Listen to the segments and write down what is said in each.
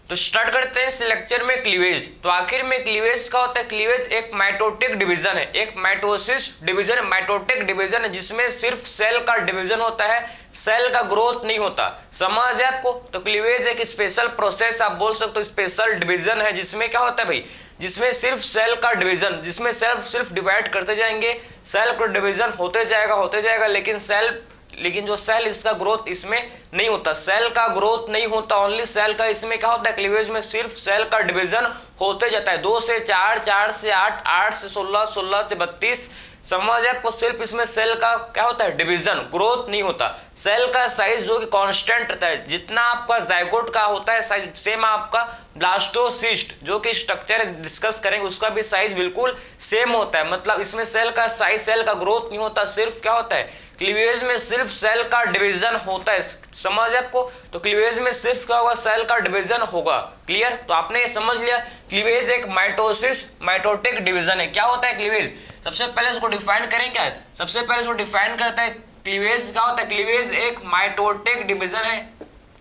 तो स्टार्ट करते हैं इस लेक्चर में क्लीवेज। तो आखिर में क्लीवेज का होता है, क्लीवेज एक माइटोटिक डिवीजन है, एक माइटोसिस डिवीजन, माइटोटिक डिवीजन है जिसमें सिर्फ सेल का डिवीजन होता है, सेल का ग्रोथ नहीं होता। समझ है आपको? तो क्लीवेज एक स्पेशल प्रोसेस, आप बोल सकते हो स्पेशल डिवीजन है जिसमें क्या होता है भाई, जिसमें सिर्फ सेल का डिवीजन, जिसमें सेल सिर्फ डिवाइड करते जाएंगे, सेल का डिवीजन होते जाएगा, लेकिन जो सेल इसका ग्रोथ इसमें नहीं होता, सेल का ग्रोथ नहीं होता, ओनली सेल का इसमें क्या होता है, क्लीवेज में सिर्फ सेल का डिवीजन होते जाता है, 2 से 4, 4 से 8, 8 से 16, 16 से 32। समझ है आपको? सिर्फ इसमें सेल का क्या होता है, डिवीजन, ग्रोथ नहीं होता। सेल का साइज जो कि कांस्टेंट रहता है, जितना आपका जाइगोट का होता है साइज, सेम आपका ब्लास्टोसिस्ट जो कि स्ट्रक्चर डिस्कस करेंगे उसका भी साइज बिल्कुल सेम होता है। मतलब इसमें सेल का साइज, सेल का ग्रोथ नहीं होता, सिर्फ क्या होता है, क्लीवेज में सिर्फ सेल का डिवीजन होता है। समझ है आपको? तो क्लीवेज में सिर्फ क्या होगा, सेल का डिवीजन होगा। क्लियर? तो आपने ये समझ लिया, क्लीवेज एक माइटोटिक डिवीजन है। क्या होता है क्लीवेज? सबसे पहले इसको डिफाइन करें। क्या है? सबसे पहले इसको डिफाइन करते हैं, क्लीवेज क्या होता है, क्लीवेज एक माइटोटिक डिवीजन है।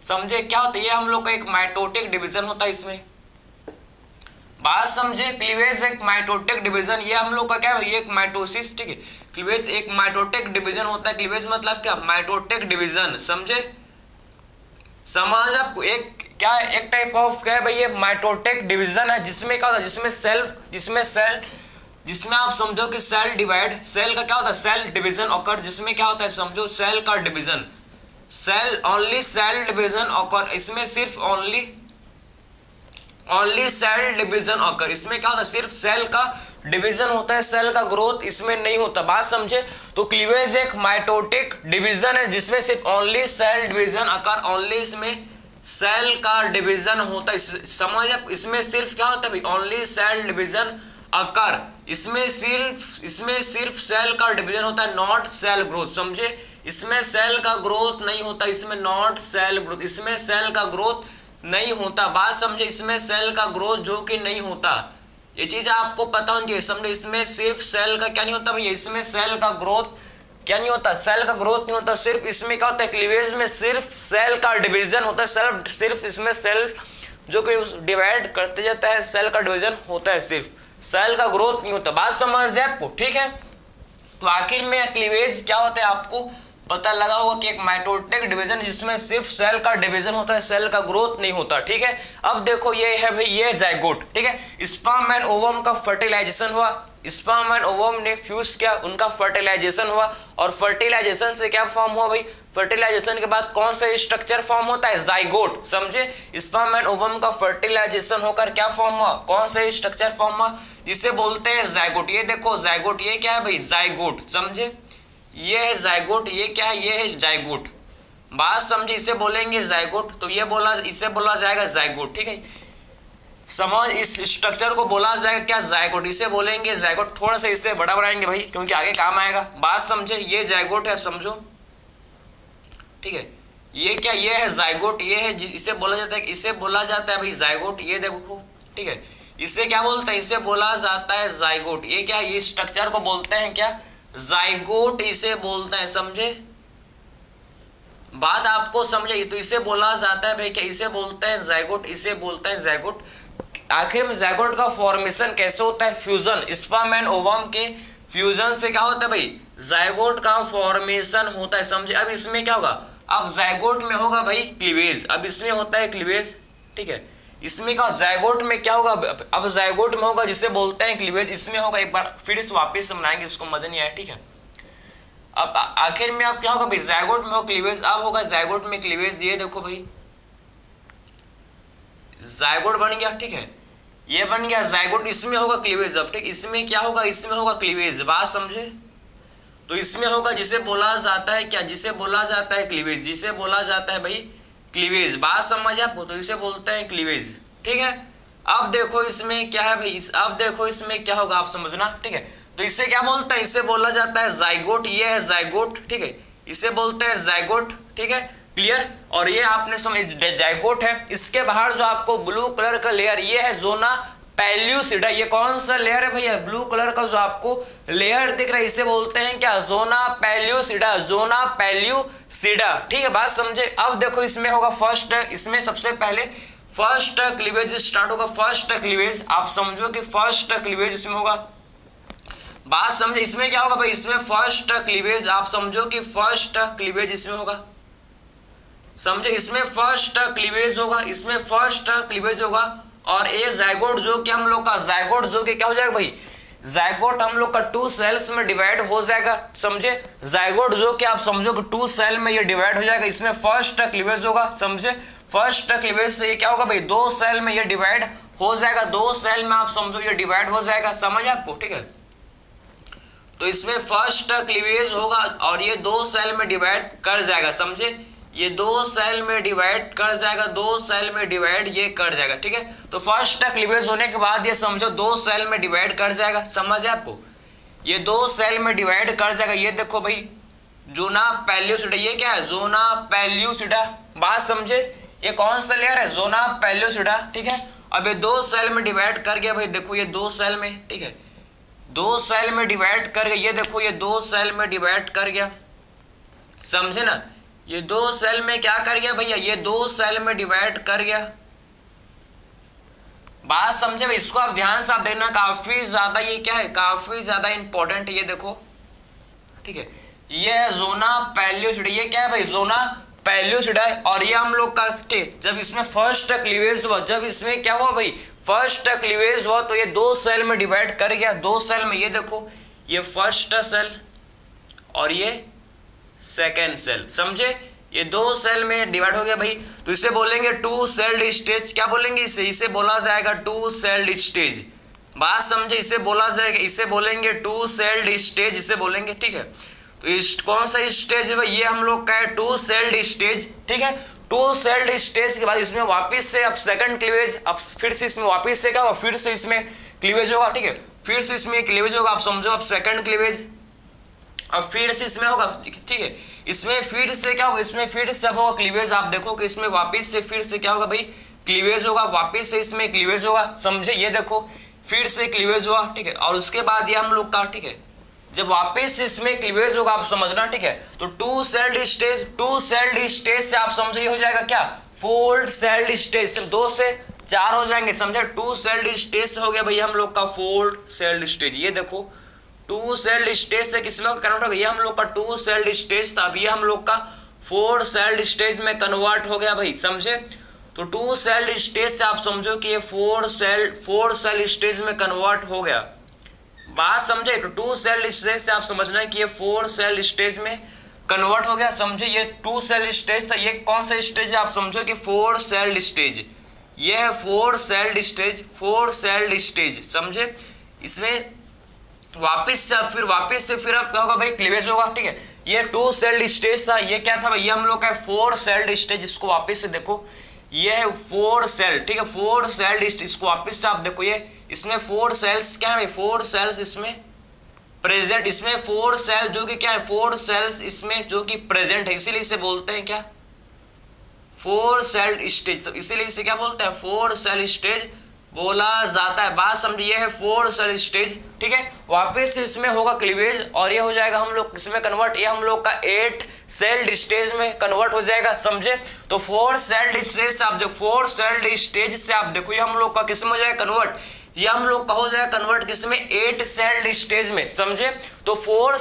समझे? क्या होता है, ये हम लोग का एक माइटोटिक डिवीजन होता है। इसमें बात समझे, क्लीवेज एक माइटोटिक डिवीजन, ये हम लोग का क्या है, ये एक माइटोसिस, ठीक है। क्लीवेज एक माइटोटिक डिवीजन होता है। क्लीवेज मतलब क्या, माइटोटिक डिवीजन। समझे? समझ आपको? एक क्या है, एक टाइप ऑफ क्या है भाई, ये माइटोटिक डिवीजन है जिसमें क्या होता है, जिसमें आप समझो कि सेल डिवाइड, सेल का क्या होता है, सेल डिवीजन ऑकर, जिसमें क्या होता है, समझो सेल का division, only cell division occur, इसमें सिर्फ ओनली सेल डिवीजन ऑकर, इसमें क्या होता है, सिर्फ सेल का डिवीजन होता है, सेल का ग्रोथ इसमें नहीं होता। बात समझे? तो क्लीवेज एक माइटोटिक डिवीजन है जिसमें सिर्फ only cell division occur, only इसमें सेल का डिवीजन होता है। समझ आप? इसमें सिर्फ क्या होता है भाई, ओनली सेल डिवीजन अकर, इसमें सिर्फ सेल का डिवीजन होता है, नॉट सेल ग्रोथ। समझे? इसमें सेल का ग्रोथ नहीं होता, इसमें नॉट सेल ग्रोथ, इसमें सेल का ग्रोथ नहीं होता। बात समझे? इसमें सेल का ग्रोथ जो कि नहीं होता, ये चीज आपको पता होनी चाहिए। समझे? इसमें सिर्फ सेल का क्या नहीं होता भैया, इसमें सेल का ग्रोथ क्या नहीं होता, सेल का ग्रोथ नहीं होता। सिर्फ इसमें क्या होता है, क्लीवेज में सिर्फ सेल का डिवीजन होता है, सिर्फ इसमें सेल जो कि डिवाइड करते जाता है, सेल का डिवीजन होता है, सिर्फ सेल का ग्रोथ नहीं होता। बात समझ जाए आपको? ठीक है। तो आखिर में क्लीवेज क्या होता है, आपको पता लगा होगा कि एक माइटोटिक डिवीजन जिसमें सिर्फ सेल का डिवीजन होता है, सेल का ग्रोथ नहीं होता। ठीक है। अब देखो ये है भाई, ये जाइगोट, ठीक है। स्पर्म एंड ओवम का फर्टिलाइजेशन हुआ, स्पर्म एंड ओवम ने फ्यूज किया, उनका फर्टिलाइजेशन हुआ, और फर्टिलाइजेशन से क्या फॉर्म हुआ भाई, फर्टिलाइजेशन के बाद कौन सा स्ट्रक्चर फॉर्म होता है, जाइगोट। समझे? स्पर्म एंड ओवम का फर्टिलाइजेशन होकर क्या फॉर्म हुआ, कौन सा स्ट्रक्चर फॉर्म हुआ, जिसे बोलते हैं जाइगोट। ये देखो जाइगोट, ये क्या है भाई, जाइगोट। समझे? ये है जाइगोट, ये क्या है, ये है जाइगोट। बात समझे? इसे बोलेंगे जाइगोट, तो ये इसे बोला जाएगा जाइगोट। ठीक है। समझ? इस स्ट्रक्चर को बोला जाएगा क्या, जाइगोट, इसे बोलेंगे जाइगोट। थोड़ा सा इसे बड़ा बनाएंगे भाई क्योंकि आगे काम आएगा। बात समझे? ये जाइगोट है, समझो, ठीक है। ये क्या, ये है जाइगोट, ये है, इसे बोला जाता है, इसे बोला जाता है भाई जाइगोट। ये देखो, ठीक है, इसे क्या बोलते हैं, इसे बोला जाता है जाइगोट। ये क्या, ये स्ट्रक्चर को बोलते हैं क्या, जाइगोट, इसे बोलते हैं। समझे? बात आपको समझे? तो इसे बोला जाता है भाई क्या, इसे बोलते हैं जाइगोट, इसे बोलते हैं जाइगोट। आखिर में जाइगोट का फॉर्मेशन कैसे होता है, फ्यूजन, स्पर्म एंड ओवम के फ्यूजन से क्या होता है भाई, जाइगोट का फॉर्मेशन होता है। समझे? अब इसमें क्या होगा, अब जाइगोट में होगा भाई क्लीवेज, अब इसमें होता है क्लीवेज, ठीक है। इसमें का जाइगोट में क्या होगा, अब जाइगोट में होगा जिसे बोलते हैं क्लीवेज, इसमें होगा, एक बार फिर इस वापस समझाएंगे, इसको मजा नहीं आया, ठीक है। अब आखिर में अब क्या होगा भाई, जाइगोट में हो क्लीवेज, अब होगा जाइगोट में क्लीवेज। ये देखो भाई, जाइगोट बन गया, ठीक है, ये बन गया जाइगोट, इसमें होगा क्लीवेज। अब ठीक, इसमें क्या होगा, इसमें होगा क्लीवेज। बात समझे? तो इसमें होगा जिसे बोला जाता है क्या, जिसे बोला जाता है क्लीवेज, जिसे बोला जाता है भाई क्लीवेज। बात समझ आपको? तो इसे बोलते हैं क्लीवेज, ठीक है। अब देखो इसमें क्या है भाई, अब देखो इसमें क्या होगा, आप समझना, ठीक है। तो इसे क्या बोलते हैं, इसे बोला जाता है जाइगोट, ये है जाइगोट, ठीक है, इसे बोलते हैं जाइगोट, ठीक है, क्लियर। और ये आपने समझ, जाइगोट है, इसके बाहर जो आपको ब्लू कलर का लेयर, ये है जोना पेल्यूसिडा। ये कौन सा लेयर है भैया, ब्लू कलर का जो आपको लेयर दिख रहा है, इसे बोलते हैं क्या, जोना पेल्यूसिडा, जोना पेल्यूसिडा, ठीक है। बात समझे? अब देखो इसमें होगा फर्स्ट, इसमें सबसे पहले फर्स्ट क्लीवेज स्टार्ट होगा, फर्स्ट क्लीवेज आप समझो कि फर्स्ट क्लीवेज इसमें होगा। बात समझे, इसमें क्या होगा भाई, इसमें फर्स्ट क्लीवेज आप समझो कि फर्स्ट क्लीवेज इसमें होगा, समझे, इसमें फर्स्ट क्लीवेज होगा, इसमें फर्स्ट क्लीवेज होगा। और ये जाइगोट जो कि हम लोग का जाइगोट जो कि क्या हो जाएगा भाई, जाइगोट हम लोग का 2 सेल्स में डिवाइड हो जाएगा, समझे, जाइगोट जो कि आप समझो कि 2 सेल में ये डिवाइड हो जाएगा, इसमें फर्स्ट क्लीवेज होगा, समझे, फर्स्ट क्लीवेज से ये क्या होगा भाई, 2 सेल में ये डिवाइड हो जाएगा, 2 सेल में आप समझो ये डिवाइड हो जाएगा, समझ आपको, ठीक है। तो इसमें फर्स्ट क्लीवेज होगा और ये 2 सेल में डिवाइड कर जाएगा, समझे, ये 2 सेल में डिवाइड कर जाएगा, 2 सेल में डिवाइड ये कर जाएगा, ठीक है। तो फर्स्ट क्लीवेज होने के बाद ये समझो 2 सेल में डिवाइड कर जाएगा, समझ आपको, ये 2 सेल में डिवाइड कर जाएगा। ये देखो भाई जोना पेल्यूसिडा, ये क्या है, जोना पेल्यूसिडा, बात समझे, ये कौन सा लेयर है, जोना पेल्यूसिडा, ठीक है। अब ये 2 सेल में डिवाइड कर गया भाई, देखो ये 2 सेल में, ठीक है, 2 सेल में डिवाइड कर गया, ये देखो ये 2 सेल में डिवाइड कर गया, समझे ना, ये 2 सेल में क्या कर गया भैया, ये 2 सेल में डिवाइड कर गया, बात समझे भाई। इसको आप ध्यान से आप देखना, काफी ज्यादा ये क्या है, काफी ज्यादा इंपॉर्टेंट है, ये देखो, ठीक है, ये है जोना पेल्यूसिडा, ये क्या है भाई, जोना पेल्यूसिडा है। और ये हम लोग का जब इसमें फर्स्ट क्लीवेज हुआ, जब इसमें क्या हुआ भाई, फर्स्ट क्लीवेज हुआ, तो ये 2 सेल में डिवाइड कर गया, 2 सेल में, ये देखो ये फर्स्ट सेल और ये सेकेंड सेल, समझे, ये 2 सेल में डिवाइड हो गया भाई। तो इसे बोलेंगे 2 सेल्ड स्टेज, क्या बोलेंगे इसे बोला जाएगा 2 सेल्ड स्टेज, बात समझे, इसे बोला जाएगा, इसे बोलेंगे 2 सेल्ड स्टेज, इसे बोलेंगे, ठीक है। तो इस कौन सा स्टेज है भाई, ये हम लोग का है 2 सेल्ड स्टेज, ठीक है। 2 सेल्ड स्टेज के बाद इसमें वापस से अब सेकंड क्लीवेज, अब फिर से इसमें वापस से क्या होगा, फिर से इसमें क्लीवेज होगा, ठीक है, फिर से इसमें क्लीवेज होगा, आप समझो, अब सेकंड क्लीवेज, अब फिर से इसमें होगा, ठीक है, इसमें फिर से क्या होगा, इसमें फिर से अब होगा क्लीवेज, आप देखो कि इसमें वापस से फिर से क्या होगा भाई, क्लीवेज होगा, वापस से इसमें क्लीवेज होगा, समझे, ये देखो फिर से क्लीवेज हुआ, ठीक है। और उसके बाद ये हम लोग का, ठीक है, जब वापस से इसमें क्लीवेज होगा, आप समझना, ठीक है। तो 2 सेल्ड स्टेज, 2 सेल्ड स्टेज से आप समझो ये हो जाएगा क्या, 4 सेल्ड स्टेज, 2 से 4 हो जाएंगे, समझे, 2 सेल्ड स्टेज से हो गया भाई हम लोग का 4 सेल्ड स्टेज। ये देखो 2 सेल्ड स्टेज से किसमें कन्वर्ट हो गया, ये हम लोग का 2 सेल्ड स्टेज था, अब ये हम लोग का 4 सेल्ड स्टेज में कन्वर्ट हो गया भाई, समझे। तो 2 सेल्ड स्टेज से आप समझो कि ये 4 सेल स्टेज में कन्वर्ट हो गया, बात समझे। तो 2 सेल स्टेज से आप समझना है कि ये 4 सेल स्टेज में कन्वर्ट हो गया, समझे। ये 2 सेल स्टेज था, ये कौन सा स्टेज है, आप समझो कि 4 सेल स्टेज, ये है 4 सेल स्टेज, 4 सेल स्टेज, समझे। इसमें वापस से फिर अब क्या होगा भाई, क्लीवेज होगा, ठीक है। ये 2 सेल्ड स्टेज था, ये क्या था भाई, ये हम लोग का 4 सेल्ड स्टेज, इसको वापस से देखो, ये है 4 सेल, ठीक है, 4 सेल्ड स्टेज, इसको वापस से आप देखो, ये इसमें 4 सेल्स क्या है, 4 सेल्स इसमें प्रेजेंट, इसमें 4 सेल जो कि क्या है, 4 सेल्स इसमें जो कि प्रेजेंट है, इसीलिए इसे बोलते हैं क्या, 4 सेल्ड स्टेज, इसीलिए इसे क्या बोलते हैं, 4 सेल स्टेज बोला जाता है, बात समझिए, है 4 सेल स्टेज, ठीक है। वापस से इसमें होगा क्लीवेज और ये हो जाएगा हम लोग इसमें कन्वर्ट, ये हम लोग का 8 सेल्ड स्टेज में कन्वर्ट हो जाएगा, समझे। तो 4 सेल्ड स्टेज से आप देखो, 4 सेल्ड स्टेज से आप देखो, ये हम लोग का किसमें हो जाएगा कन्वर्ट, ये हम लोग का हो जाएगा कन्वर्ट किसमें, 8 सेल्ड स्टेज में, समझे। तो 4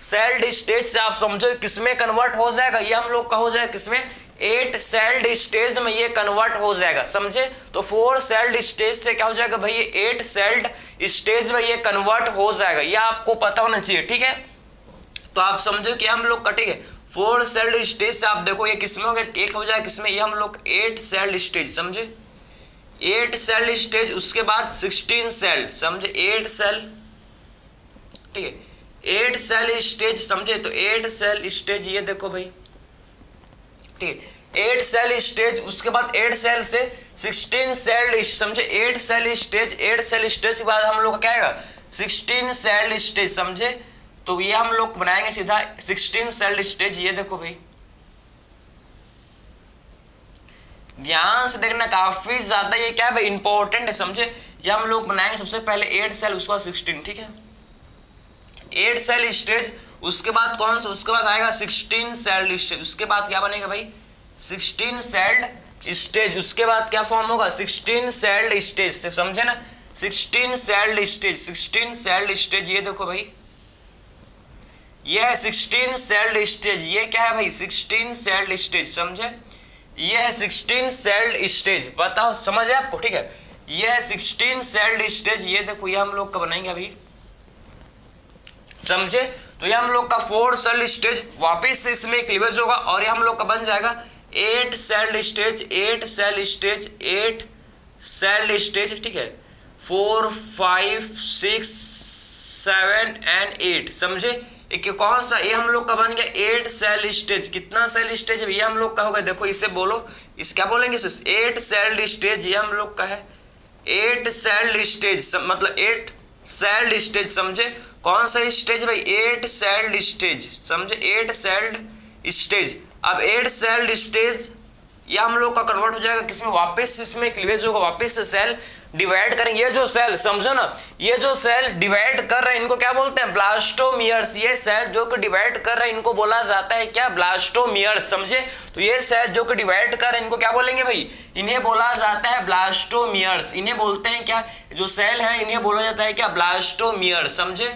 सेल्ड स्टेज से आप समझो किसमें कन्वर्ट हो जाएगा, ये हम लोग का हो जाएगा किसमें, 8 सेल्ड स्टेज में ये कन्वर्ट हो जाएगा, समझे। तो 4 सेल्ड स्टेज से क्या हो जाएगा भाई, ये 8 सेल्ड स्टेज में ये कन्वर्ट हो जाएगा, ये आपको पता होना चाहिए, ठीक है। तो आप समझो कि हम लोग का, ठीक है, 4 सेल्ड स्टेज से आप देखो ये किसमें हो गया, एक हो जाएगा किसमें, ये हम लोग 8 सेल्ड स्टेज, समझे, 8 सेल स्टेज, उसके बाद 16 सेल, समझे, 8 सेल, ठीक है, 8 सेल स्टेज, समझे। तो 8 सेल स्टेज, ये देखो भाई, ठीक है, 8 सेल स्टेज, उसके बाद 8 सेल से 16 सेल, समझे, 8 सेल स्टेज, 8 सेल स्टेज के बाद हम लोग का क्या आएगा, 16 सेल स्टेज, समझे। तो ये हम लोग बनाएंगे सीधा 16 सेल स्टेज, ये देखो भाई, ध्यान से देखना, काफी ज्यादा ये क्या है भाई, इंपॉर्टेंट है, समझे। ये हम लोग बनाएंगे सबसे पहले 8 सेल, उसके बाद 16, ठीक है, 8 सेल स्टेज, उसके बाद कौन सा, उसके बाद आएगा 16 सेल स्टेज, उसके बाद क्या बनेगा भाई, 16 सेल्ड स्टेज, उसके बाद क्या फॉर्म होगा 16 सेल्ड स्टेज, समझे ना 16 सेल्ड स्टेज, 16 सेल्ड स्टेज। ये देखो भाई ये है 16 सेल्ड स्टेज, ये क्या है भाई 16 सेल्ड स्टेज, समझे ये है 16 सेल्ड स्टेज। बताओ समझ है आपको, ठीक है ये है 16 सेल्ड स्टेज। ये देखो ये हम लोग का बनाएंगे अभी, समझे। तो ये हम लोग का 4 सेल्ड स्टेज, वापिस से इसमें क्लीवेज होगा और ये हम लोग का बन जाएगा 8 celled stage, 8 celled stage, 8 celled stage, ठीक है 4 5 6 7 एंड 8, समझे। एक कौन सा ये हम लोग का बन गया 8 सेल स्टेज। कितना सेल स्टेज है ये हम लोग का होगा, देखो इसे बोलो, इस क्या बोलेंगे 8 सेल स्टेज, ये हम लोग का है 8 सेल स्टेज, मतलब 8 सेल स्टेज, समझे। कौन सा स्टेज भाई 8 सेल स्टेज, समझे 8 सेल स्टेज। अब 8 सेल स्टेज ये हम लोग का कन्वर्ट हो जाएगा किसमें, वापस इसमें क्लीवेज होगा, वापस से सेल डिवाइड करेंगे। ये जो सेल समझो ना, ये जो सेल डिवाइड कर रहे हैं इनको क्या बोलते हैं ब्लास्टोमियर्स। ये सेल जो कि डिवाइड कर रहे हैं इनको बोला जाता है क्या ब्लास्टोमियर्स, समझे। तो ये सेल जो कि डिवाइड कर रहे हैं इनको क्या बोलेंगे भाई, इन्हें बोला जाता है ब्लास्टोमियर्स। इन्हें बोलते हैं क्या, जो सेल है इन्हें बोला जाता है क्या ब्लास्टोमियर्स, समझे।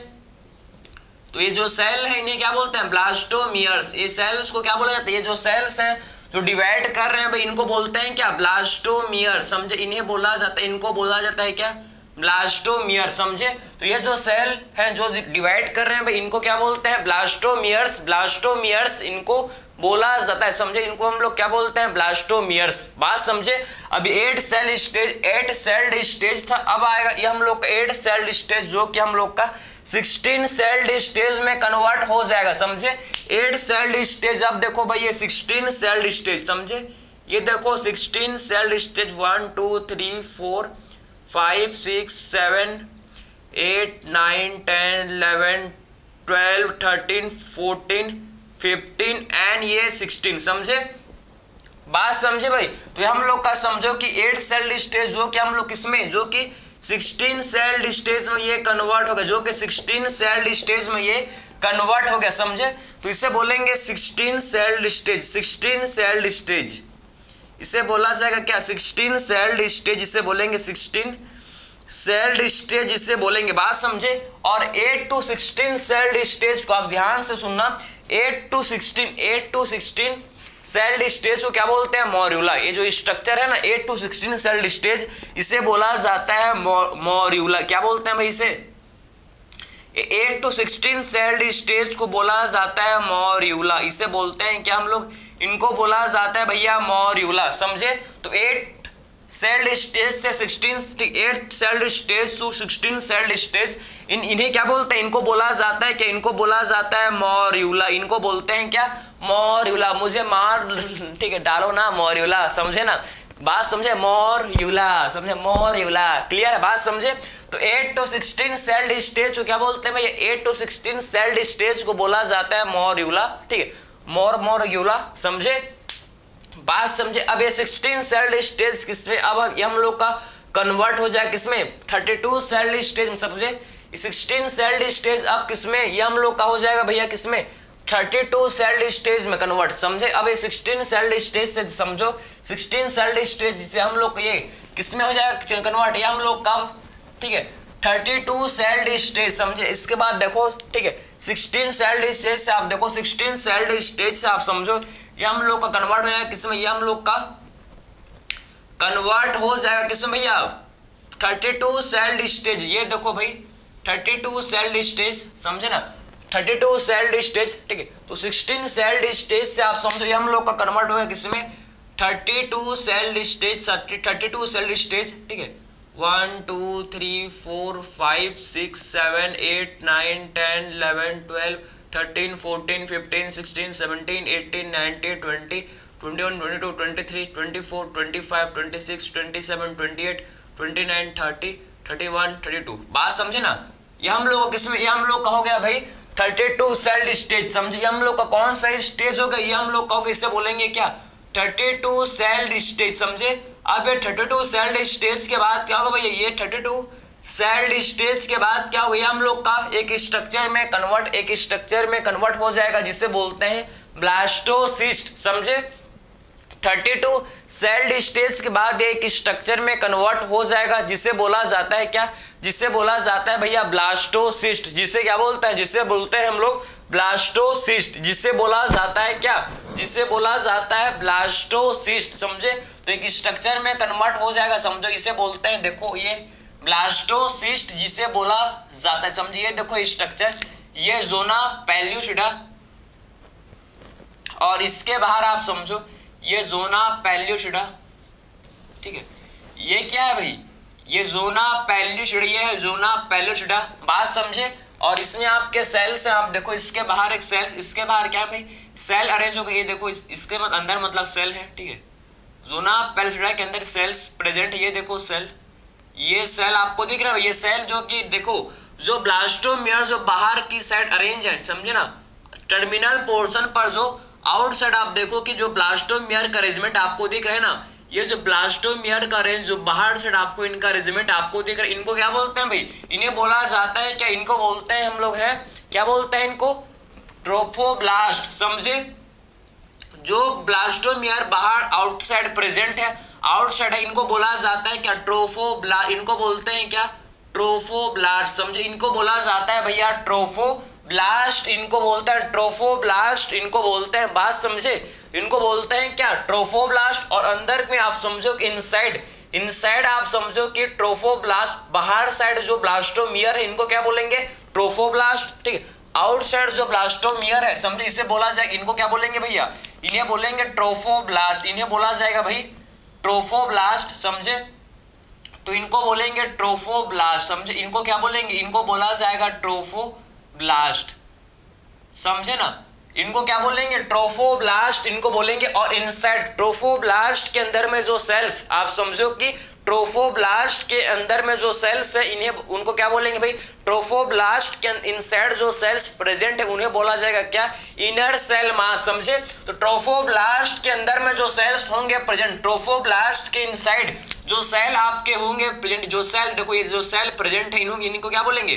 तो ये जो सेल है इन्हें क्या बोलते हैं ब्लास्टोमियर्स। ये सेल्स को क्या बोला जाता है, ये जो सेल्स हैं जो डिवाइड कर रहे हैं भाई इनको बोलते हैं क्या ब्लास्टोमियर, समझे। इन्हें बोला जाता है, इनको बोला जाता है क्या ब्लास्टोमियर, समझे। तो ये जो सेल हैं जो डिवाइड कर रहे हैं भाई इनको क्या बोलते हैं ब्लास्टोमियर्स, ब्लास्टोमियर्स इनको बोला जाता है, समझे। इनको हम लोग क्या बोलते हैं ब्लास्टोमियर्स, बात समझे। अभी 8 सेल स्टेज, 8 सेल्ड स्टेज था, अब आएगा ये हम लोग का 8 सेल्ड स्टेज जो कि हम लोग का 16 सेल्ड स्टेज में कन्वर्ट हो जाएगा, समझे। 8 सेल्ड स्टेज, अब देखो भाई ये 16 सेल्ड स्टेज, समझे। ये देखो 16 सेल्ड स्टेज 1 2 3 4 5 6 7 8 9 10 11 12 13 14 15 एंड ये 16, समझे। बात समझे भाई। तो हम लोग का समझो कि 8 सेल्ड स्टेज जो कि हम लोग किसमें, जो कि 16 सेल्ड स्टेज में ये कन्वर्ट हो गया, जो कि 16 सेल्ड स्टेज में ये कन्वर्ट हो गया, समझे। तो इसे बोलेंगे 16 सेल्ड स्टेज, 16 सेल्ड स्टेज इसे बोला जाएगा क्या 16 सेल्ड स्टेज, इसे बोलेंगे 16 सेल्ड स्टेज, इसे बोलेंगे, बात समझे। और 8 to 16 सेल्ड स्टेज को आप ध्यान से सुनना, 8 to 16 सेल्ड स्टेज को क्या बोलते हैं मॉड्यूला। ये जो स्ट्रक्चर है ना 8 to 16 सेल्ड स्टेज इसे बोला जाता है मॉड्यूला। क्या बोलते हैं भाई इसे, 8 to 16 सेल्ड स्टेज को बोला जाता है मॉड्यूला। इसे बोलते हैं क्या हम लोग, इनको बोला जाता है भैया मॉड्यूला, समझे। तो 8 सेल्ड स्टेज से 8 celled stage to 16 celled stage इन्हें क्या बोलते हैं, इनको बोला जाता है क्या, इनको बोला जाता है मॉड्यूला। इनको बोलते हैं क्या मॉड्यूला। मुझे मार ठीक है डालो ना मॉड्यूला, समझे ना, बात समझे मॉड्यूला, समझे मॉड्यूला, क्लियर है बात समझे। तो 8 to 16 सेल्ड स्टेज को क्या बोलते हैं भाई, 8 to 16 सेल्ड स्टेज को बोला जाता है मॉड्यूला, ठीक है मॉड्यूला, समझे बात समझे। अब ये 16 सेल्ड स्टेज किसमें, अब ये हम लोग का कन्वर्ट हो जाए किसमें 32 सेल्ड स्टेज में, समझे। 16 सेल्ड स्टेज अब किसमें, ये हम लोग का हो जाएगा भैया किसमें 32 सेल्ड स्टेज में कन्वर्ट, समझे। अब ये 16 सेल्ड स्टेज से समझो 16 सेल्ड स्टेज जिसे हम लोग ये किसमें हो जाएगा कन्वर्ट, ये हम लोग कब, ठीक है 32 सेल्ड स्टेज, समझे। इसके बाद देखो ठीक है 16 सेल्ड स्टेज से आप देखो 16 सेल्ड स्टेज से आप समझो ये हम लोग का कन्वर्ट हो जाएगा किसमें, ये हम लोग का कन्वर्ट हो जाएगा किसमें भैया 32 सेल्ड स्टेज। ये देखो भाई 32 सेल्ड स्टेज, समझे ना 32 सेल्ड स्टेज, ठीक है। तो 16 सेल्ड स्टेज से आप समझो ये हम लोग का कन्वर्ट हो गया किसमें 32 सेल्ड स्टेज, 32 सेल्ड स्टेज, ठीक है 1 2 3 4 5 6 7 8 9 10 11 12 13 14 15 16 17 18 19 20 21 22 23 24 25 26 27 28 29 30 31 32, बात समझे ना। ये हम लोग किसमें, ये हम लोग का हो गया भाई 32 सेल्ड स्टेज, समझे। ये हम लोग का कौन सा स्टेज होगा, ये हम लोग का होगा, इसे बोलेंगे क्या 32 सेल्ड स्टेज, समझे। अब ये 32 सेल्ड स्टेज के बाद क्या होगा भैया, ये 32 सेल्ड स्टेज के बाद क्या होगा, हम लोग का एक स्ट्रक्चर में कन्वर्ट हो जाएगा जिसे बोलते हैं ब्लास्टोसिस्ट, समझे। 32 सेल्ड स्टेज के बाद एक स्ट्रक्चर में कन्वर्ट हो जाएगा, जिसे बोला जाता है क्या, जिसे बोला जाता है भैया ब्लास्टोसिस्ट। जिसे क्या बोलते हैं, जिसे बोलते हैं हम लोग ब्लास्टोसिस्ट, जिसे बोला जाता है क्या, जिसे बोला जाता है ब्लास्टोसिस्ट। समझे, तो एक स्ट्रक्चर में कन्वर्ट हो जाएगा, समझो इसे बोलते हैं, देखो ये ब्लास्टोसिस्ट जिसे बोला जाता है। समझिए देखो स्ट्रक्चर, ये जोना पेल्यूसिडा और इसके बाहर आप समझो ये जोना पेल्यूसिडा, ठीक है। ये क्या है भाई, ये जोना पेल्यूसिडा, ये है जोना पेल्यूसिडा, बात समझे। और इसमें आपके सेल्स हैं, आप देखो इसके बाहर एक सेल, इसके बाहर क्या है भाई, सेल अरेंज हो गए, ये देखो इसके अंदर मतलब सेल है, ठीक है। जोना पेल्यूसिडा के अंदर सेल्स प्रेजेंट है, ये देखो सेल, ये सेल आपको दिख रहा है, ये सेल जो कि देखो जो ब्लास्टोमियर जो बाहर की साइड अरेंज है, समझे ना, टर्मिनल पोर्शन पर जो आउटसाइड आप देखो कि जो ब्लास्टोमियर का अरेंजमेंट आपको दिख रहा है ना, ये जो ब्लास्टोमियर का रेंज जो बाहर साइड आपको इनका अरेंजमेंट आपको दिख रहा है, इनको क्या बोलते हैं भाई, इन्हें बोला जाता है क्या, इनको बोलते हैं हम लोग है क्या बोलते हैं इनको, ट्रोफोब्लास्ट। समझे, जो ब्लास्टोमियर बाहर आउटसाइड प्रेजेंट है, आउटसाइड है, इनको बोला जाता है क्या, ट्रोफोब्लास्ट, इनको बोलते हैं क्या, ट्रोफोब्लास्ट। समझे, इनको बोला जाता है भैया ट्रोफोब्लास्ट, इनको बोलते हैं ट्रोफोब्लास्ट, इनको बोलते हैं, बात समझे, इनको बोलते हैं क्या, ट्रोफोब्लास्ट। और अंदर में आप समझो कि इनसाइड आप समझो कि ट्रोफोब्लास्ट, बाहर साइड जो ब्लास्टोमियर है इनको क्या बोलेंगे, ट्रोफोब्लास्ट, ठीक है। आउटसाइड जो ब्लास्टोमियर है, समझे, इसे बोला जाएगा, इनको क्या बोलेंगे भैया, इन्हें बोलेंगे ट्रोफोब्लास्ट, इन्हें बोला जाएगा भाई ट्रोफोब्लास्ट। समझे, तो इनको बोलेंगे ट्रोफोब्लास्ट। समझे, इनको क्या बोलेंगे, इनको बोला जाएगा ट्रोफोब्लास्ट। समझे ना, इनको क्या बोलेंगे, ट्रोफोब्लास्ट, इनको बोलेंगे। और इनसाइड ट्रोफोब्लास्ट के अंदर में जो सेल्स, आप समझो कि ट्रोफोब्लास्ट के अंदर में जो सेल्स है, इन्हें उनको क्या बोलेंगे भाई, ट्रोफोब्लास्ट के इनसाइड जो सेल्स प्रेजेंट है उन्हें बोला जाएगा क्या, इनर सेल मास। समझे, तो ट्रोफोब्लास्ट के अंदर में जो सेल्स होंगे प्रेजेंट, ट्रोफोब्लास्ट के इनसाइड जो सेल आपके होंगे प्रेजेंट, जो सेल देखो ये जो सेल प्रेजेंट है इनको क्या बोलेंगे,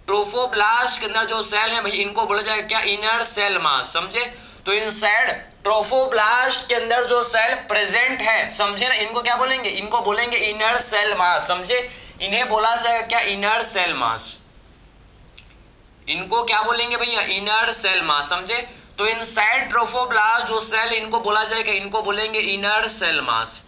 ट्रोफोब्लास्ट के अंदर जो सेल है भाई इनको बोला जाएगा क्या, इनर सेल मास। समझे, तो इनसाइड ट्रोफोब्लास्ट के अंदर जो सेल प्रेजेंट है, समझे ना, इनको क्या बोलेंगे, इनको बोलेंगे इनर सेल मास। समझे, इन्हें बोला जाएगा क्या, इनर सेल मास, इनको क्या बोलेंगे भैया, इनर सेल मास। समझे, तो इनसाइड ट्रोफोब्लास्ट जो सेल इनको बोला जाएगा, इनको बोलेंगे इनर सेल मास।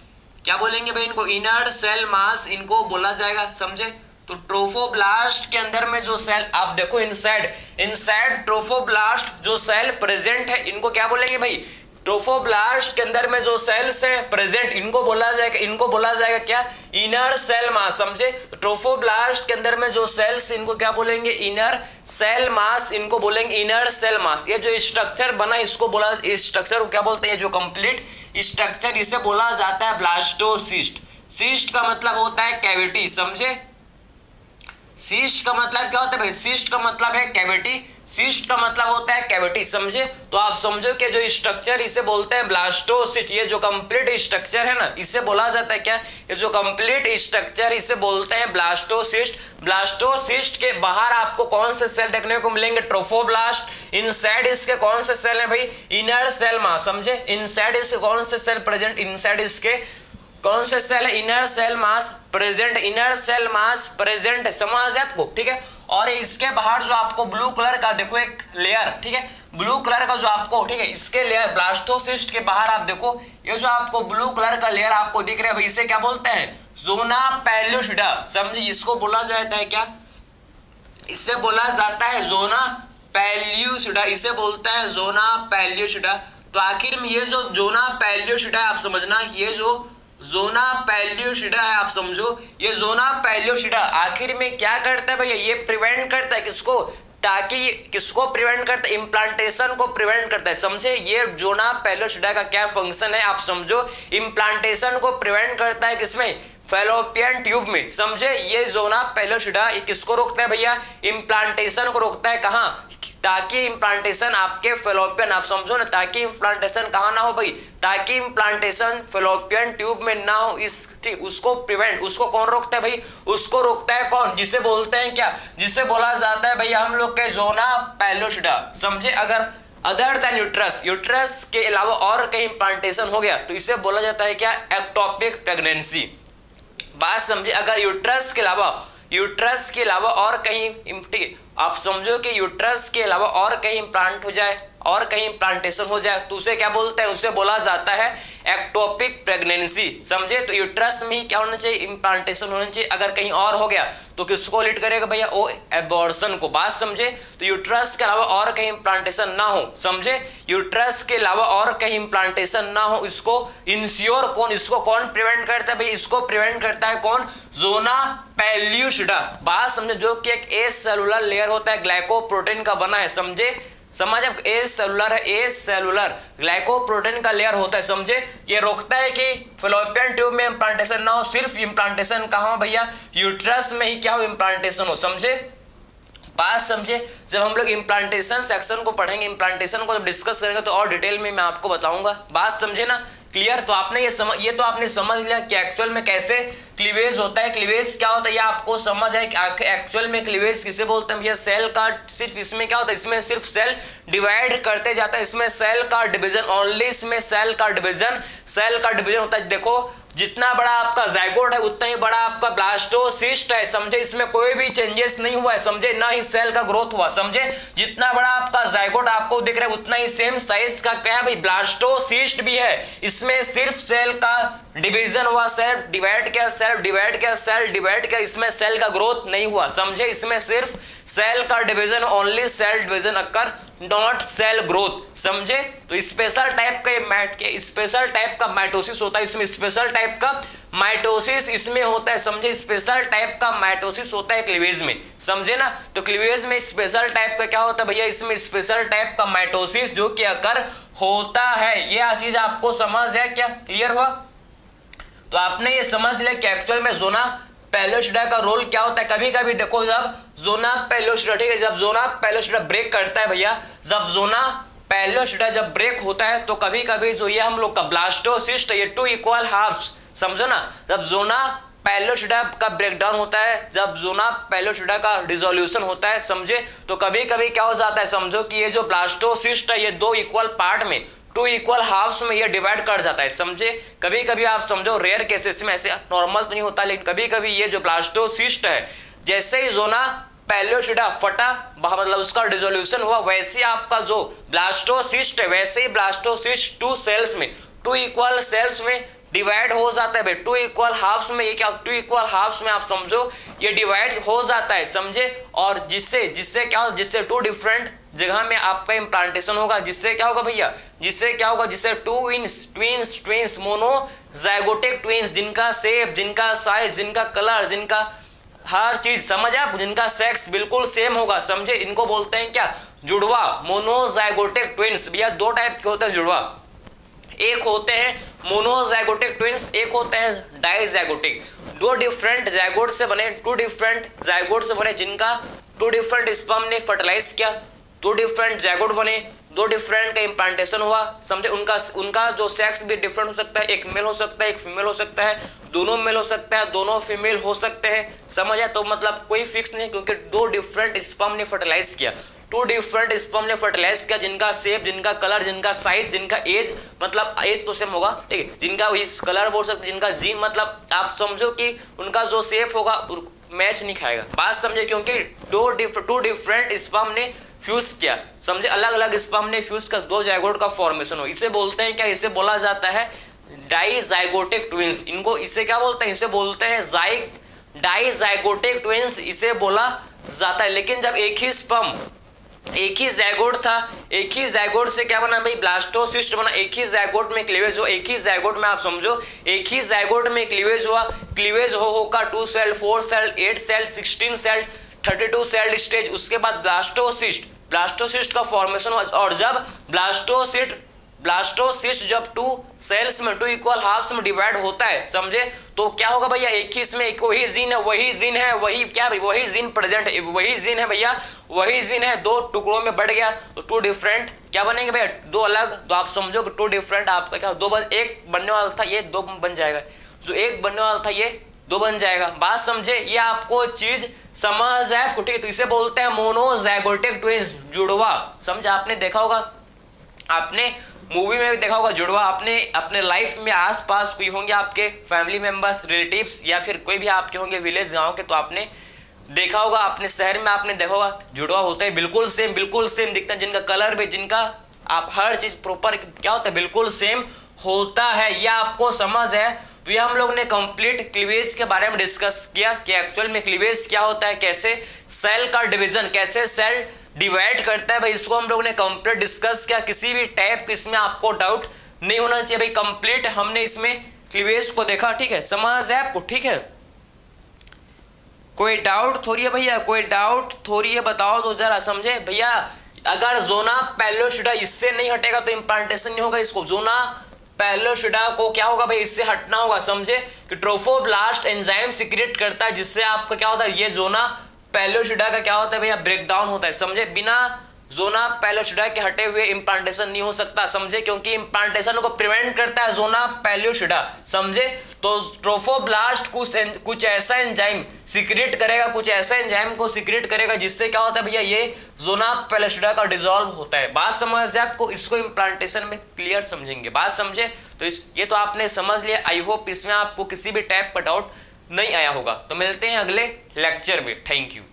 क्या बोलेंगे भाई, इनको इनर सेल मास इनको बोला जाएगा। समझे, तो ट्रोफोब्लास्ट के अंदर में जो सेल आप देखो इनसाइड ट्रोफोब्लास्ट जो सेल प्रेजेंट है इनको क्या बोलेंगे भाई, ट्रोफोब्लास्ट के अंदर में जो सेल्स है प्रेजेंट इनको बोला जाएगा क्या, इनर सेल मास। समझे, तो ट्रोफोब्लास्ट के अंदर में जो सेल्स इनको क्या बोलेंगे, इनर सेल मास, इनको बोलेंगे इनर सेल मास। ये जो स्ट्रक्चर बना इसको बोला, इस स्ट्रक्चर को क्या बोलते हैं, जो कंप्लीट स्ट्रक्चर इसे बोला जाता है ब्लास्टोसिस्ट। सिस्ट का मतलब होता है कैविटी। समझे, सिस्ट का मतलब क्या होता है भाई, सिस्ट का मतलब है कैविटी, सिस्ट का मतलब होता है कैविटी। समझे, तो आप समझो कि जो स्ट्रक्चर इसे बोलते हैं ब्लास्टोसिस्ट, ये जो कंप्लीट स्ट्रक्चर है ना इसे बोला जाता है क्या, ये जो कंप्लीट स्ट्रक्चर इसे बोलते हैं ब्लास्टोसिस्ट। ब्लास्टोसिस्ट के बाहर आपको कौन से सेल देखने को मिलेंगे, ट्रोफोब्लास्ट। इनसाइड इसके कौन से सेल है भाई, इनर सेल मास। समझे, इनसाइड इसके कौन से सेल प्रेजेंट, इनसाइड इसके कौन से सेल है, inner cell mass present, inner cell mass present, समझ है आपको, ठीक है। और इसके बाहर जो आपको ब्लू कलर का देखो एक लेयर, ठीक है, ब्लू कलर का जो आपको, ठीक है, इसके लेयर ब्लास्टोसिस्ट के बाहर आप देखो ये जो आपको ब्लू कलर का लेयर आपको दिख रहा है भाई, इसे क्या बोलते हैं, जोना पेल्यूसिडा। समझे, इसको बोला जाता है क्या, इससे बोला जाता है जोना पेल्यूसिडा, इसे बोलते हैं जोना पेल्यूसिडा। तो आखिर में ये जो जोना पेल्यूसिडा है आप समझना, ये जो जोना पेल्यूसिडा है आप समझो, ये जोना पेल्यूसिडा आखिर में क्या करता है भैया, ये प्रिवेंट करता है किसको, ताकि किसको प्रिवेंट करता है, इम्प्लांटेशन को प्रिवेंट करता है। समझे, ये जोना पेल्यूसिडा का क्या फंक्शन है आप समझो, इम्प्लांटेशन को प्रिवेंट करता है किसमें, फैलोपियन ट्यूब में। समझे, ये जोना पेल्यूसिडा ये किसको रोकता है भैया, इम्प्लांटेशन को रोकता है, कहाँ, ताकि इम्प्लांटेशन आपके फेलोपियन, आप समझो ना, ताकि इम्प्लांटेशन कहाँ ना हो भाई, ताकि इम्प्लांटेशन फेलोपियन ट्यूब में ना हो, इस ठीक उसको प्रिवेंट, उसको कौन रोकता है भाई, उसको रोकता है कौन, जिसे बोलते हैं क्या, जिसे बोला जाता है भैया हम लोग के जोना पेल्यूसिडा। समझे, अगर अदर देन यूट्रस, यूट्रस के अलावा और कहीं इम्प्लांटेशन हो गया तो इसे बोला जाता है क्या, एक्टोपिक प्रेगनेंसी। बात समझे, अगर यूट्रस के अलावा और कहीं, आप समझो कि यूट्रस के अलावा और कहीं इम्प्लांट हो जाए और कहीं इम्प्लांटेशन हो जाए तो उसे क्या बोलते हैं, उसे बोला जाता है एक्टोपिक प्रेगनेंसी। समझे, तो यूट्रस में ही क्या होना चाहिए, इम्प्लांटेशन होना चाहिए। अगर कहीं और हो गया तो किसको लीड करेगा भैया, वो एबॉर्शन को। बात समझे, तो यूट्रस के अलावा और कहीं इम्प्लांटेशन ना हो, समझे, यूट्रस के अलावा और कहीं इम्प्लांटेशन ना हो, इसको इंश्योर कौन, इसको कौन प्रिवेंट करता है भाई, इसको प्रिवेंट करता है कौन, ज़ोना पेल्यूसिडा। बात समझे, जो कि एक ए सेलुलर लेयर होता है, ग्लाइकोप्रोटीन का बना है। समझे, समझ, अब ए सेलुलर है, ए सेलुलर ग्लाइकोप्रोटीन का लेयर होता है। समझे, ये रोकता है कि फैलोपियन ट्यूब में इम्प्लांटेशन ना हो, सिर्फ इम्प्लांटेशन कहाँ हो भैया, यूट्रस में ही क्या हो, इम्प्लांटेशन हो। समझे, बात समझे, जब हम लोग इम्प्लांटेशन सेक्शन को पढ़ेंगे, इम्प्लांटेशन को जब डिस्कस करेंगे तो और डिटेल में मैं आपको बताऊंगा। बात समझे ना, क्लियर। तो आपने ये तो आपने समझ लिया कि एक्चुअल में कैसे क्लीवेज होता है, क्लीवेज क्या होता है, ये आपको समझ है कि एक्चुअल में क्लीवेज किसे बोलते हैं भैया, सेल का सिर्फ इसमें क्या होता है, इसमें सिर्फ सेल डिवाइड करते जाता है, इसमें सेल का डिवीजन ओनली, इसमें सेल का डिवीजन होता है। देखो, जितना बड़ा आपका जाइगोट है उतना ही बड़ा आपका ब्लास्टोसिस्ट है। समझे, इसमें कोई भी चेंजेस नहीं हुआ है, समझे, ना ही सेल का ग्रोथ हुआ। समझे, जितना बड़ा आपका जाइगोट आपको दिख रहा है उतना ही सेम साइज का क्या है भाई, ब्लास्टोसिस्ट भी है। इसमें सिर्फ सेल का डिवीजन हुआ, सेल डिवाइड किया, इसमें सेल का ग्रोथ नहीं हुआ। समझे, इसमें सिर्फ सेल का division, only cell division occur, not cell growth. समझे, तो स्पेशल टाइप का माइटोसिस होता है, इसमें स्पेशल टाइप का माइटोसिस इसमें होता है। समझे, स्पेशल टाइप का माइटोसिस होता है क्लीवेज में। समझे ना, तो क्लीवेज में स्पेशल टाइप का क्या होता है भैया, इसमें स्पेशल टाइप का माइटोसिस जो कि अकर होता है। ये चीज आपको समझ है क्या, क्लियर हुआ। तो आपने ये समझ लिया कि एक्चुअल में ज़ोना पेल्यूसिडा का रोल क्या होता है। कभी कभी देखो, जब ज़ोना पेल्यूसिडा, ठीक है, जब ज़ोना पेल्यूसिडा ब्रेक करता है भैया, जब ज़ोना पेल्यूसिडा जब ब्रेक होता है तो कभी कभी जो ये हम लोग का ब्लास्टोसिस्ट, ये 2 इक्वल हाफ्स, समझो ना, जब ज़ोना पेल्यूसिडा का ब्रेकडाउन होता है, जब ज़ोना पेल्यूसिडा का डिसोल्यूशन होता है, समझे, तो कभी कभी क्या हो जाता है, समझो कि ये जो ब्लास्टोसिस्ट है ये 2 इक्वल पार्ट में, 2 इक्वल हाफ्स में ये डिवाइड कर जाता है। समझे, कभी कभी आप समझो रेयर केसेस में, ऐसे नॉर्मल तो नहीं होता, लेकिन कभी कभी ये जो ब्लास्टोसिस्ट है, जैसे ही ज़ोना पेल्यूसिडा फटा, मतलब उसका डिसोल्यूशन हुआ, वैसे आपका जो ब्लास्टोसिस्ट है, वैसे ही ब्लास्टोसिस्ट 2 सेल्स में, 2 इक्वल सेल्स में डिवाइड हो जाता है भाई, 2 इक्वल हाफ्स में। ये क्या, 2 इक्वल हाफ्स में आप समझो ये डिवाइड हो जाता है। समझे, और जिससे क्या होगा, जिससे 2 डिफरेंट जगह में आपका इम्प्लांटेशन होगा, जिससे क्या होगा भैया, जिससे क्या होगा, जिससे ट्विंस मोनोजाइगोटिक ट्विंस, जिनका शेप, जिनका साइज, जिनका कलर, जिनका हर चीज, समझ आप, जिनका सेक्स बिल्कुल सेम होगा। समझे, इनको बोलते हैं क्या, जुड़वा, मोनोजाइगोटिक ट्विंस। भैया 2 टाइप के होते हैं जुड़वा, एक होते हैं मोनोजाइगोटिक ट्विंस, एक होते हैं डाइजाइगोटिक। 2 डिफरेंट जाइगोट से बने, 2 डिफरेंट जाइगोट से बने, जिनका 2 डिफरेंट स्पर्म ने फर्टिलाइज किया, 2 डिफरेंट जाइगोट बने, 2 डिफरेंट का इम्प्लांटेशन हुआ। समझे, उनका जो सेक्स भी डिफरेंट हो सकता है, एक मेल हो सकता है, एक फीमेल हो सकता है, दोनों मेल हो सकता है, दोनों फीमेल हो सकते हैं। समझ आया, तो मतलब कोई फिक्स नहीं, क्योंकि 2 डिफरेंट स्पर्म ने फर्टिलाइज किया, 2 डिफरेंट स्पर्म ने फर्टिलाइज किया, जिनका शेप, जिनका कलर, जिनका साइज, जिनका एज, मतलब एज तो सेम होगा, ठीक है, जिनका कलर बोल सकते, जिनका जीन, मतलब आप समझो कि उनका जो शेप होगा मैच नहीं खाएगा। बात समझे, क्योंकि 2 डिफरेंट स्पर्म ने फ्यूज किया। समझे, अलग अलग स्पर्म ने फ्यूज कर 2 जाइगोट का फॉर्मेशन हो। इसे बोलते हैं क्या, इसे बोला जाता है डाइजाइगोटिक ट्विंस। इनको इसे क्या बोलते हैं, इसे बोलते हैं डाइजाइगोटिक ट्विंस, इसे बोला जाता है। लेकिन जब एक ही स्पर्म, एक ही जाइगोट था, एक ही जाइगोट से क्या बना भाई, ब्लास्टोसिस्ट बना, एक ही जाइगोट में क्लीवेज हुआ, एक ही जाइगोट में आप समझो, एक ही जाइगोट में क्लीवेज हुआ, क्लीवेज होगा 2 cell, 4 cell, 8 cell, 16 cell, 32 cell stage, उसके बाद ब्लास्टोसिस्ट का फॉर्मेशन हुआ। और जब ब्लास्टोसिस्ट जब 2 सेल्स में, 2 इक्वल हाफ्स में डिवाइड होता है, समझे, तो क्या होगा भैया, एक ही इसमें एक वही जीन है, वही जीन प्रेजेंट है, वही जीन है भैया, वही जीन है, 2 टुकड़ों में बढ़ गया तो 2 डिफरेंट क्या बनेंगे भैया, 2 अलग। तो आप समझो कि 2 डिफरेंट आपका क्या, 2 एक बनने वाला था, ये 2 बन जाएगा, जो एक बनने वाला था ये 2 बन जाएगा। बात समझे, ये आपको चीज समझ है, ठीक है। तो इसे बोलते हैं मोनोजाइगोटिक ट्विंस, जुड़वा। समझ, आपने देखा होगा आपने मूवी में भी देखा होगा जुड़वा, आपने अपने लाइफ में आसपास कोई होंगे आपके फैमिली मेंबर्स, रिलेटिव्स या फिर कोई भी आपके होंगे विलेज गांव के, तो आपने देखा होगा, अपने शहर में आपने देखा होगा जुड़वा होते हैं बिल्कुल सेम दिखते हैं, जिनका कलर भी, जिनका आप हर चीज प्रॉपर क्या होता है बिल्कुल सेम होता है। यह आपको समझ है। तो ये हम लोग ने कंप्लीट क्लीवेज के बारे में डिस्कस किया कि एक्चुअल में क्लीवेज क्या होता है, कैसे सेल का डिवीजन, कैसे सेल डिवाइड करता है भाई, इसको हम लोग ने कंप्लीट डिस्कस किया। किसी भी टाइप इसमें आपको डाउट नहीं होना चाहिए भाई, कंप्लीट हमने इसमें क्लीवेज को देखा, ठीक है, समझ है आपको, ठीक है। कोई डाउट थोड़ी है भैया, कोई डाउट थोड़ी है, बताओ तो जरा समझे भैया। अगर जोना पेलोसिडा इससे नहीं हटेगा तो इम्प्लांटेशन नहीं होगा, इसको जोना पेलोसिडा को क्या होगा भाई, इससे हटना होगा, समझे कि ट्रोफोब्लास्ट एंजाइम सीक्रेट करता है, जिससे आपका क्या होता है, ये जोना पेलोसिडा का क्या होता है भैया ब्रेक डाउन होता है, समझे। बिना जोना पेलोसिडा के हटे हुए इम्प्लांटेशन नहीं हो सकता, समझे, क्योंकि इम्प्लांटेशन को प्रिवेंट करता है जोना पेलोसिडा, समझे। तो ट्रोफोब्लास्ट कुछ ऐसा एंजाइम सीक्रेट करेगा, कुछ ऐसा एंजाइम को सीक्रेट करेगा जिससे क्या होता है भैया, ये जोना पेलोसिडा का डिसॉल्व होता है। बात समझ जाए आपको, इसको इम्प्लांटेशन में क्लियर समझेंगे, बात समझे। तो ये तो आपने समझ लिया। आई होप इसमें आपको किसी भी टाइप का डाउट नहीं आया होगा। तो मिलते हैं अगले लेक्चर में। Thank you.